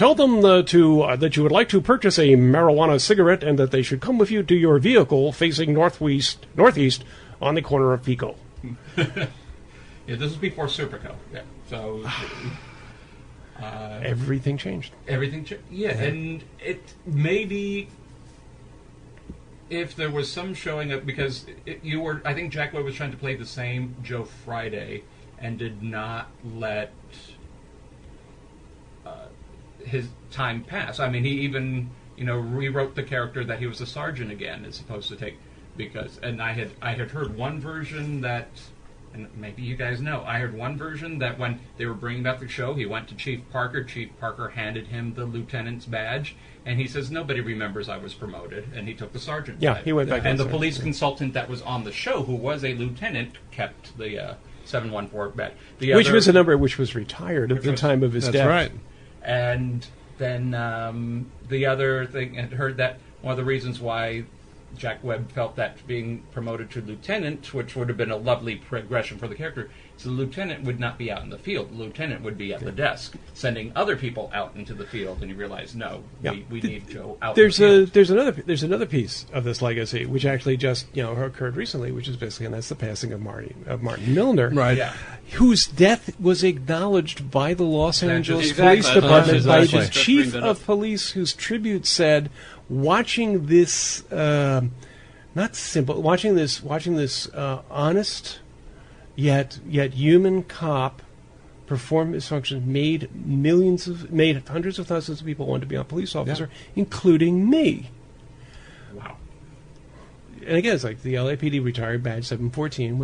Tell them that you would like to purchase a marijuana cigarette and that they should come with you to your vehicle facing northeast on the corner of Pico. Yeah, this was before Superco. Yeah, so everything changed. Everything changed. Yeah, and it maybe if there was some showing up because I think Jack Webb was trying to play the same Joe Friday and did not let his time pass. I mean, he even rewrote the character that he was a sergeant again, as opposed to and I had heard one version that, and maybe you guys know, I heard one version that when they were bringing back the show, he went to Chief Parker. Chief Parker handed him the lieutenant's badge, and he says, "Nobody remembers I was promoted," and he took the sergeant's badge. He went back. And the police consultant that was on the show, who was a lieutenant, kept the 714 badge. Which was a number which was retired at the time of his death. That's right. And then the other thing, I heard that one of the reasons why Jack Webb felt that being promoted to lieutenant, which would have been a lovely progression for the character, is the lieutenant would not be out in the field. The lieutenant would be at the desk, sending other people out into the field. And he realized, no, we need Joe out. There's another piece of this legacy which actually just occurred recently, which is basically, and that's the passing of Martin Milner, right? Yeah. Whose death was acknowledged by the Los Angeles Police Department, by the chief of police, whose tribute said, watching this watching this honest yet human cop perform his functions made hundreds of thousands of people want to be a police officer, including me. Wow. And again, it's like the LAPD retired badge 714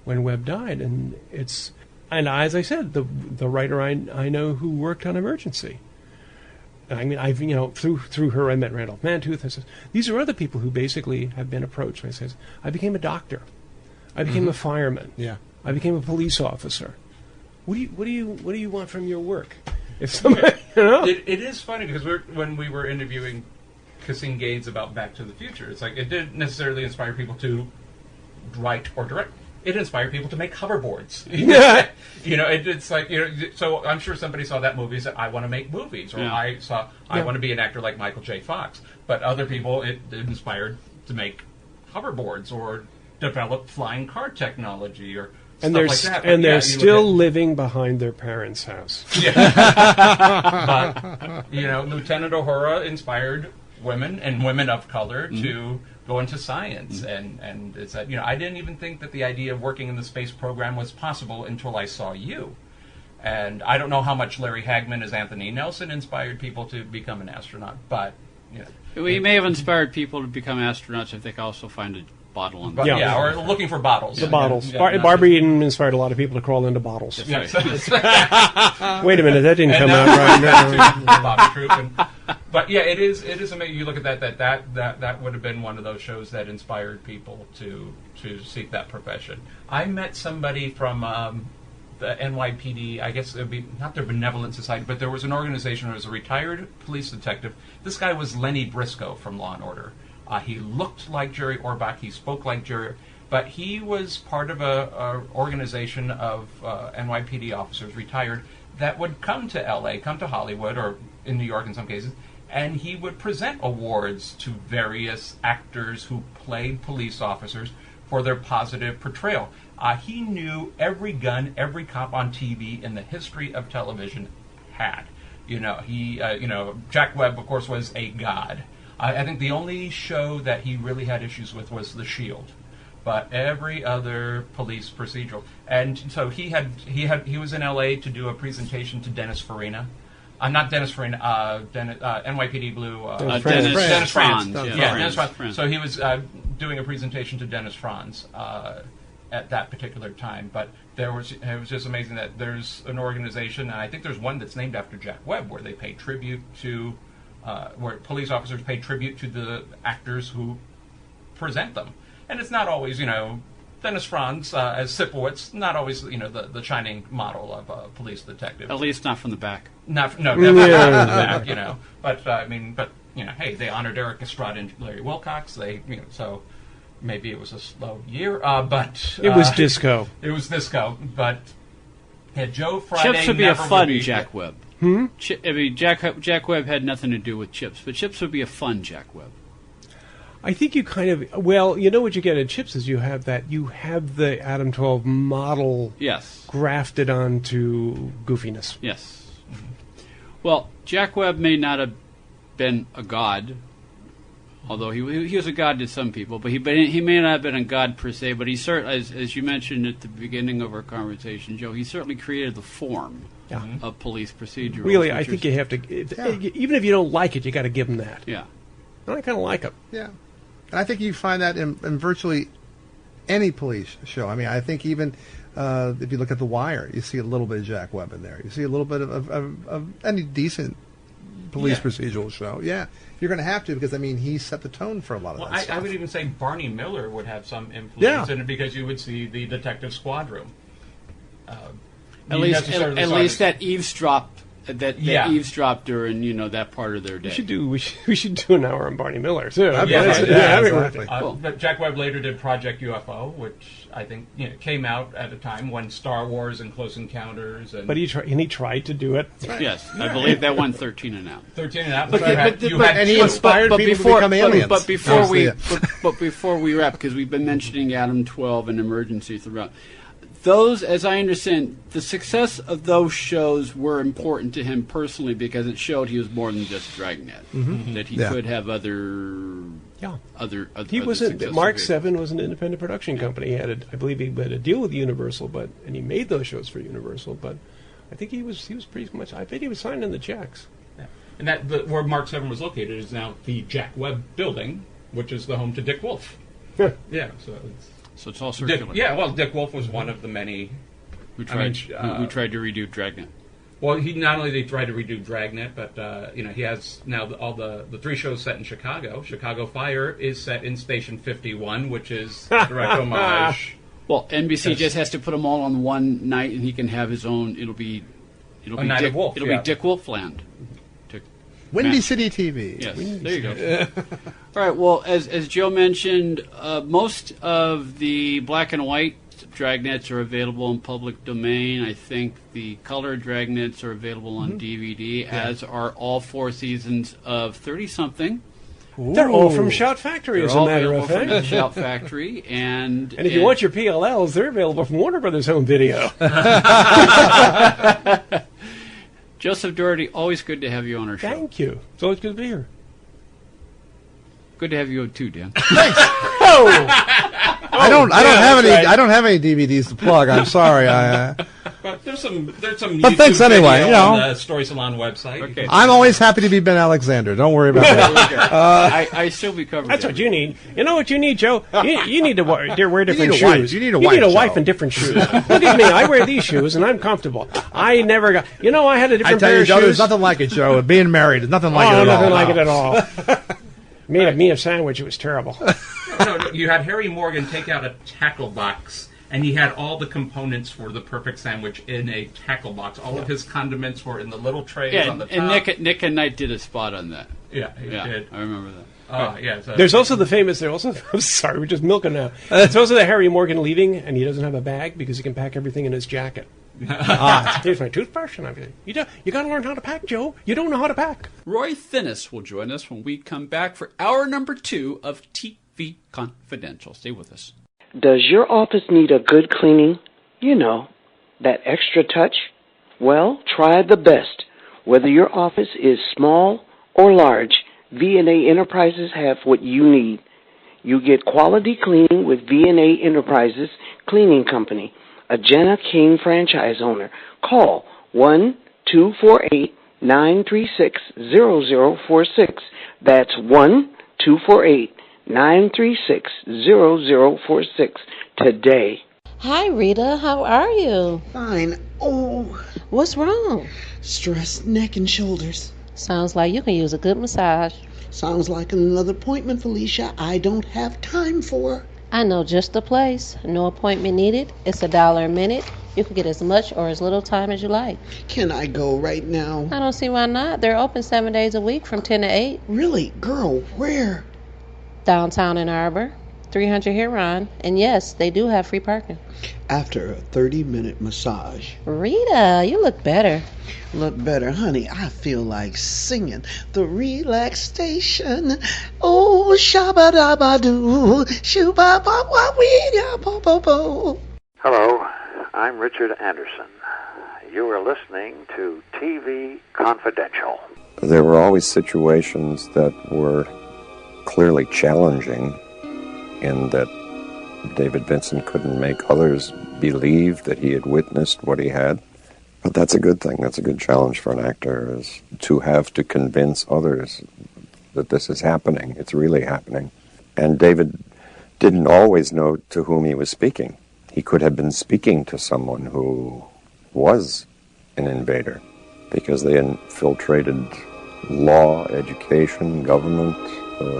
when Webb died, and as I said, the writer I know who worked on Emergency. I mean, I've through her I met Randolph Mantooth. I said, these are other people who basically have been approached. I says, I became a doctor, I became a fireman, I became a police officer. What do you want from your work? If somebody, it is funny because when we were interviewing Cassine Gaines about Back to the Future, it's like it didn't necessarily inspire people to write or direct. It inspired people to make hoverboards. It's like, so I'm sure somebody saw that movie and said, I want to make movies, or I want to be an actor like Michael J. Fox. But other people, it inspired to make hoverboards or develop flying car technology or stuff like that. And they're still living behind their parents' house. But, Lieutenant Uhura inspired women and women of color to go into science, and it's that I didn't even think that the idea of working in the space program was possible until I saw you. And I don't know how much Larry Hagman as Anthony Nelson inspired people to become an astronaut, but we may have inspired people to become astronauts if they could also find a bottle on the or looking for bottles. The bottles. Barbie Eden inspired a lot of people to crawl into bottles. Wait a minute, that didn't come out right. Bobby Troop. But it is amazing. You look at that would have been one of those shows that inspired people to seek that profession. I met somebody from the NYPD. I guess it would be not their benevolent society, but there was an organization where was a retired police detective. This guy was Lenny Briscoe from Law and Order. He looked like Jerry Orbach. He spoke like Jerry, but he was part of a organization of NYPD officers, retired, that would come to L.A., come to Hollywood, or in New York in some cases, and he would present awards to various actors who played police officers for their positive portrayal. He knew every gun, every cop on TV in the history of television had. Jack Webb, of course, was a god. I think the only show that he really had issues with was The Shield, but every other police procedural. And so he was in L.A. to do a presentation to Dennis Farina. Not Dennis Farina, NYPD Blue. Dennis Franz. Dennis Franz. So he was doing a presentation to Dennis Franz at that particular time. But it was just amazing that there's an organization, and I think there's one that's named after Jack Webb, where they pay tribute to. Where police officers pay tribute to the actors who present them. And it's not always, Dennis Franz as Sipowicz, not always, the shining model of a police detective. At least not from the back. Definitely not from the back, But, hey, they honored Eric Estrada and Larry Wilcox. So maybe it was a slow year, but... It was disco. It was disco, but... Yeah, Joe Friday. Chips would be a never fun would be, Jack Webb. Jack Webb had nothing to do with Chips, but Chips would be a fun Jack Webb. I think you kind of what you get at Chips is you have the Adam 12 model grafted onto goofiness. Yes. Well, Jack Webb may not have been a god, although he was a god to some people, but he may not have been a god per se, but he certainly, as you mentioned at the beginning of our conversation, Joe, he certainly created the form of police procedure. Really, I think you have to, even if you don't like it, you got to give him that. Yeah. And I kind of like him. Yeah. And I think you find that in virtually any police show. I mean, I think even if you look at The Wire, you see a little bit of Jack Webb in there. You see a little bit of any decent police procedural show. Yeah, you're going to have to because, I mean, he set the tone for a lot of that stuff. I would even say Barney Miller would have some influence in it because you would see the detective squad room. At least that eavesdropped during that part of their day. We should do an hour on Barney Miller too. Exactly. But Jack Webb later did Project UFO, which I think came out at a time when Star Wars and Close Encounters. But he tried to do it. Yes, I believe that won 13 and out. 13 and out. And he inspired people to become aliens. But before we wrap, because we've been mentioning Adam 12 and Emergency throughout. Those, as I understand, the success of those shows were important to him personally because it showed he was more than just Dragnet. Mm-hmm. That he could have other. He wasn't. Mark 7 was an independent production company. I believe he had a deal with Universal, and he made those shows for Universal. But I think he was pretty much. I think he was signing the checks. Yeah. And where Mark 7 was located is now the Jack Webb building, which is the home to Dick Wolf. Yeah. So it's all circular. Dick Wolf was one of the many who tried to redo Dragnet. Well, he not only tried to redo Dragnet, but he has now all the three shows set in Chicago. Chicago Fire is set in Station 51, which is direct homage. Well, NBC just has to put them all on one night, and he can have his own. It'll be Dick Wolf Land. Windy City TV. Yes, there you go. All right. Well, as Joe mentioned, most of the black and white Dragnets are available in public domain. I think the color Dragnets are available on DVD, as are all 4 seasons of 30-something. They're all from Shout Factory, as a matter of fact. From Shout Factory, and if you want your PLLs, they're available from Warner Brothers Home Video. Joseph Doherty, always good to have you on our show. Thank you. It's always good to be here. Good to have you too, Dan. Thanks. I don't have any DVDs to plug. I'm sorry. But there's some. But YouTube thanks anyway. on the Story Salon website. Okay. I'm always happy to be Ben Alexander. Don't worry about that. I still be covered. That's what you need. You know what you need, Joe? You need to wear different shoes. Wife. You need a wife in different shoes. Look at me. I wear these shoes, and I'm comfortable. I never got. I had a different pair of shoes. There's nothing like it, Joe. Being married, there's nothing like it at all. Nothing like it at all. Made me a sandwich. It was terrible. No, you had Harry Morgan take out a tackle box, and he had all the components for the perfect sandwich in a tackle box. All of his condiments were in the little trays on the top. And Nick and Knight did a spot on that. Yeah, he did. I remember that. There's also the famous. I'm sorry, we're just milking now. It's also the Harry Morgan leaving, and he doesn't have a bag because he can pack everything in his jacket. Here's my toothbrush and everything. You got to learn how to pack, Joe. You don't know how to pack. Roy Thinnes will join us when we come back for hour number 2 of TV Confidential. Stay with us. Does your office need a good cleaning? That extra touch? Well, try the best. Whether your office is small or large, V&A Enterprises have what you need. You get quality cleaning with V&A Enterprises Cleaning Company, a Jenna King franchise owner. Call 1-248-936-0046. That's 1-248-936-0046 today. Hi, Rita. How are you? Fine. Oh, What's wrong? stress, neck and shoulders. Sounds like you can use a good massage. Sounds like another appointment, Felicia, I don't have time for. I know just the place. No appointment needed. It's $1 a minute. You can get as much or as little time as you like. Can I go right now? I don't see why not. They're open 7 days a week from 10 to 8. Really? Girl, where? Downtown Ann Arbor. 300 Huron, and yes, they do have free parking. After a 30-minute massage. Rita, you look better. Look better, honey. I feel like singing the relaxation. Oh, shabba-dabba-doo, shoo-ba-ba-wa-wee-ya-bo-bo-bo. Hello, I'm Richard Anderson. You are listening to TV Confidential. There were always situations that were clearly challenging in that David Vincent couldn't make others believe that he had witnessed what he had. But that's a good thing. That's a good challenge for an actor, is to have to convince others that this is happening. It's really happening. And David didn't always know to whom he was speaking. He could have been speaking to someone who was an invader, because they infiltrated law, education, government,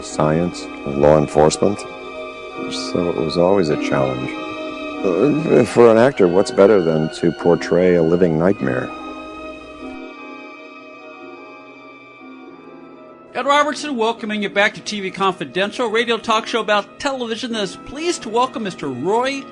science, law enforcement. So it was always a challenge. For an actor, what's better than to portray a living nightmare? Ed Robertson welcoming you back to TV Confidential, radio talk show about television that is pleased to welcome Mr. Roy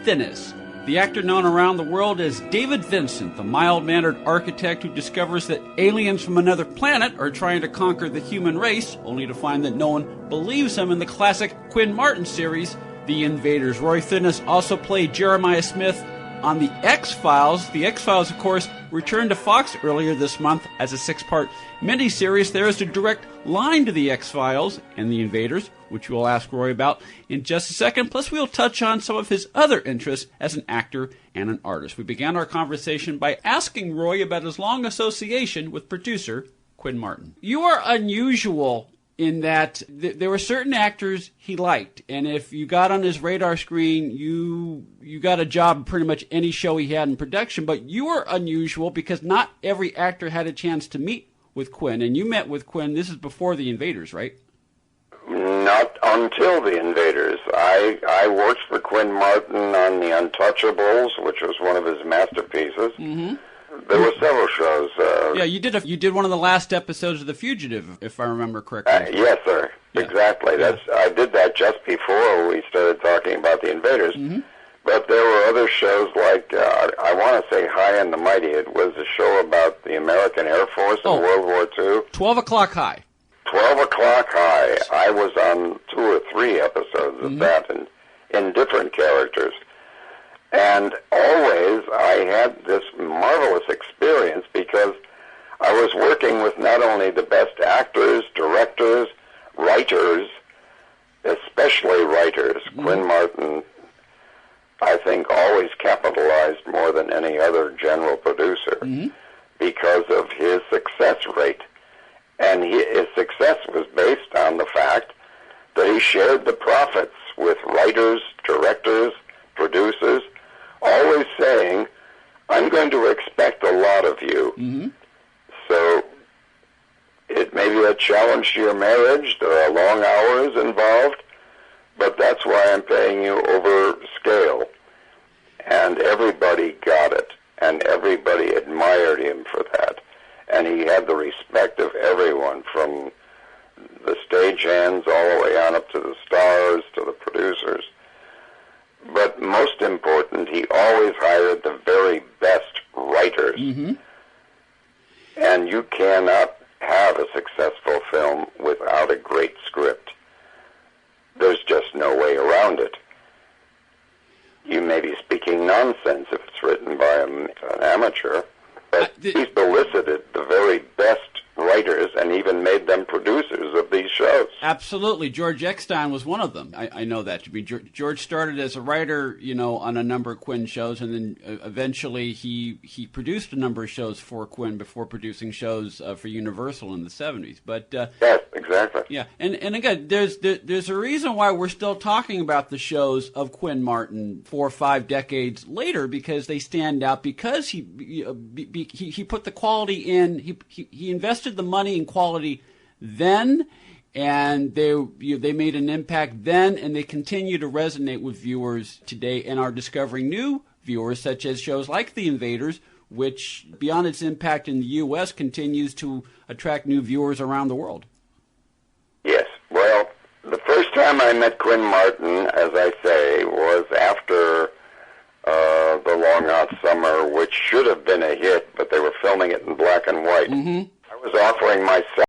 Thinnes, the actor known around the world as David Vincent, the mild-mannered architect who discovers that aliens from another planet are trying to conquer the human race, only to find that no one believes him in the classic Quinn Martin series, The Invaders. Roy Thinnes also played Jeremiah Smith on The X-Files. The X-Files, of course, returned to Fox earlier this month as a 6-part miniseries. There is a direct line to The X-Files and The Invaders, which we'll ask Roy about in just a second. Plus, we'll touch on some of his other interests as an actor and an artist. We began our conversation by asking Roy about his long association with producer Quinn Martin. You are unusual in that there were certain actors he liked, and if you got on his radar screen, you got a job in pretty much any show he had in production. But you were unusual because not every actor had a chance to meet with Quinn, and you met with Quinn. This is before The Invaders, right? Not until The Invaders. I worked for Quinn Martin on The Untouchables, which was one of his masterpieces. Mm-hmm. There were several shows. Yeah, you did one of the last episodes of The Fugitive, if I remember correctly. Yes, sir. Yeah. Exactly. Yeah. I did that just before we started talking about The Invaders. Mm-hmm. But there were other shows like, I want to say High and the Mighty. It was a show about the American Air Force in World War II. 12 O'Clock High. 12 O'Clock High. I was on 2 or 3 episodes of that in different characters. And always I had this marvelous experience because I was working with not only the best actors, directors, writers, especially writers. Quinn Martin, I think, always capitalized more than any other general producer because of his success rate. And his success was based on the fact that he shared the profits with writers, directors, producers, always saying, I'm going to expect a lot of you. So it maybe a challenge to your marriage, there are long hours involved, but that's why I'm paying you over scale. And everybody got it, and everybody admired him for that. And he had the respect of everyone, from the stagehands all the way on up to the stars, to the producers. But most important, he always hired the very best writers. And you cannot have a successful film without a great script. There's just no way around it. You may be speaking nonsense if it's written by an amateur, but he's solicited the very best writers and even made them producers of these shows. Absolutely. George Eckstein was one of them. I know that. George started as a writer, on a number of Quinn shows, and then eventually he produced a number of shows for Quinn before producing shows for Universal in the 70s. But yes, exactly. Yeah, and again, there's a reason why we're still talking about the shows of Quinn Martin 4 or 5 decades later, because they stand out because he put the quality in. He invested the money in quality then, and they made an impact then, and they continue to resonate with viewers today, and are discovering new viewers, such as shows like The Invaders, which, beyond its impact in the U.S., continues to attract new viewers around the world. Yes. Well, the first first time I met Quinn Martin, as I say, was after The Long Hot Summer, which should have been a hit, but they were filming it in black and white. Mm-hmm. I was offering myself